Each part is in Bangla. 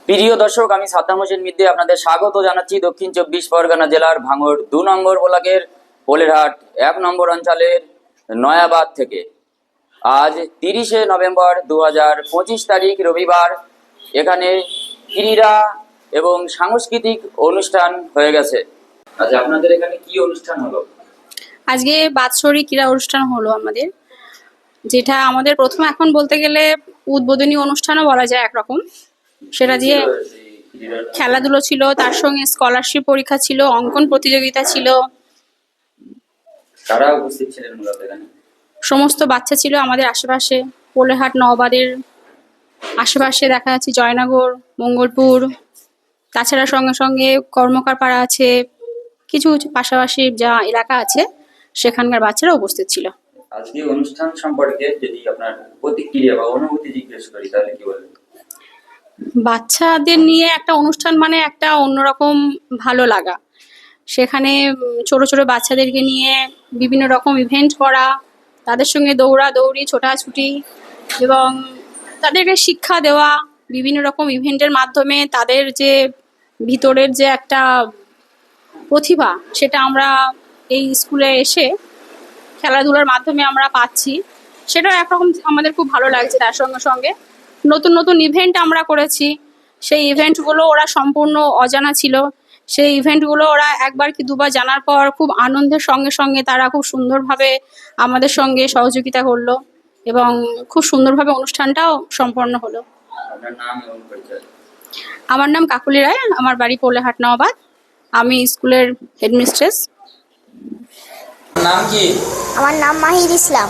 প্রিয় দর্শক, আমি সাদ্দাম হোসেন মিদ্দি আপনাদের স্বাগত জানাচ্ছি দক্ষিণ 24 পরগনা জেলার ভাঙড় 2 নম্বর ব্লকের পোলেরহাট 1 নম্বর অঞ্চলের নয়াবাদ থেকে। আজ 30শে নভেম্বর 2025 তারিখ রবিবার। এখানে ক্রীড়া এবং সাংস্কৃতিক অনুষ্ঠান হয়ে গেছে। আচ্ছা, আপনাদের এখানে কি অনুষ্ঠান হলো? আজকে বাৎসরিক ক্রীড়া অনুষ্ঠান হলো আমাদের, যেটা আমাদের প্রথম এখন বলতে গেলে উদ্বোধনী অনুষ্ঠানও বলা যায় একরকম। সেটা দিয়ে খেলাধুলো ছিল, তার সঙ্গে স্কলারশিপ পরীক্ষা ছিল, অঙ্কন প্রতিযোগিতা ছিল। কারা উপস্থিত ছিলেন মূলত এখানে? সমস্ত বাচ্চা ছিল আমাদের আশেপাশে, পোলেরহাট নওবাদের আশেপাশে দেখা যাচ্ছে জয়নগর, মঙ্গলপুর, তাছাড়া সঙ্গে সঙ্গে কর্মকার পাড়া আছে, কিছু কিছু পাশাপাশি যা এলাকা আছে সেখানকার বাচ্চারা উপস্থিত ছিল। আজকে অনুষ্ঠান সম্পর্কে যদি আপনার প্রতিক্রিয়া বা অনুভূতি জিজ্ঞেস করি তাহলে কি বলবেন? বাচ্চাদের নিয়ে একটা অনুষ্ঠান মানে একটা অন্যরকম ভালো লাগা। সেখানে ছোট ছোট বাচ্চাদেরকে নিয়ে বিভিন্ন রকম ইভেন্ট করা, তাদের সঙ্গে দৌড়াদৌড়ি, ছোটাছুটি এবং তাদেরকে শিক্ষা দেওয়া, বিভিন্ন রকম ইভেন্টের মাধ্যমে তাদের যে ভিতরের যে একটা প্রতিভা সেটা আমরা এই স্কুলে এসে খেলাধুলার মাধ্যমে আমরা পাচ্ছি। সেটাও একরকম আমাদের খুব ভালো লাগছে। তার সঙ্গে সঙ্গে নতুন নতুন ইভেন্ট আমরা করেছি। সেই ইভেন্টগুলো ওরা সম্পূর্ণ অজানা ছিল। সেই ইভেন্টগুলো ওরা একবার কি দুবার জানার পর খুব আনন্দের সঙ্গে সঙ্গে তারা খুব সুন্দরভাবে আমাদের সঙ্গে সহযোগিতা করলো এবং খুব সুন্দরভাবে অনুষ্ঠানটাও সম্পন্ন হলো। আপনার নাম এবং পরিচয়? আমার নাম কাকুলি রায়, আমার বাড়ি পোলেরহাট নওবাদ। আমি স্কুলের হেডমিস্ট্রেস। নাম কি? আমার নাম মাহির ইসলাম।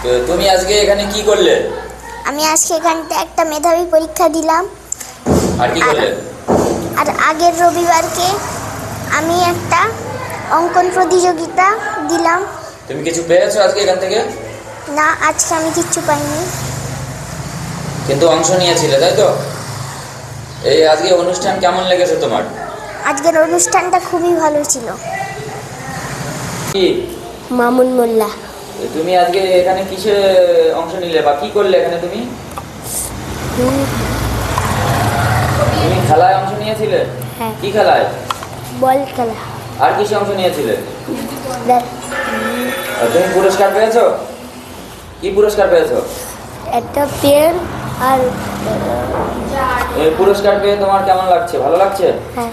তো তুমি আজকে এখানে কি করলে? আমি আজকে এখানটা একটা মেধাবী পরীক্ষা দিলাম। আর কি করলে? আর আগের রবিবারকে আমি একটা অঙ্কন প্রতিযোগিতা দিলাম। তুমি কিছু পেয়েছো আজকে এখান থেকে? না, আজকে আমি কিচ্ছু পাইনি। কিন্তু অংশ নিয়েছিলে, তাই তো? এই আজকে অনুষ্ঠান কেমন লেগেছে তোমার? আজকের অনুষ্ঠানটা খুবই ভালো ছিল। কি মামুন মোল্লা। তুমি আজকে এখানে কিসে অংশ নিলে বা কি করলে এখানে তুমি? তুমি খেলায় অংশ নিয়েছিলে? হ্যাঁ। কি খেলায়? বল খেলা। আর কিসে অংশ নিয়েছিলে? আর তুমি পুরস্কার পেয়েছো? কি পুরস্কার পেয়েছো? একটা পেন আর এই পুরস্কার পেয়ে তোমার কেমন লাগছে? ভালো লাগছে? হ্যাঁ।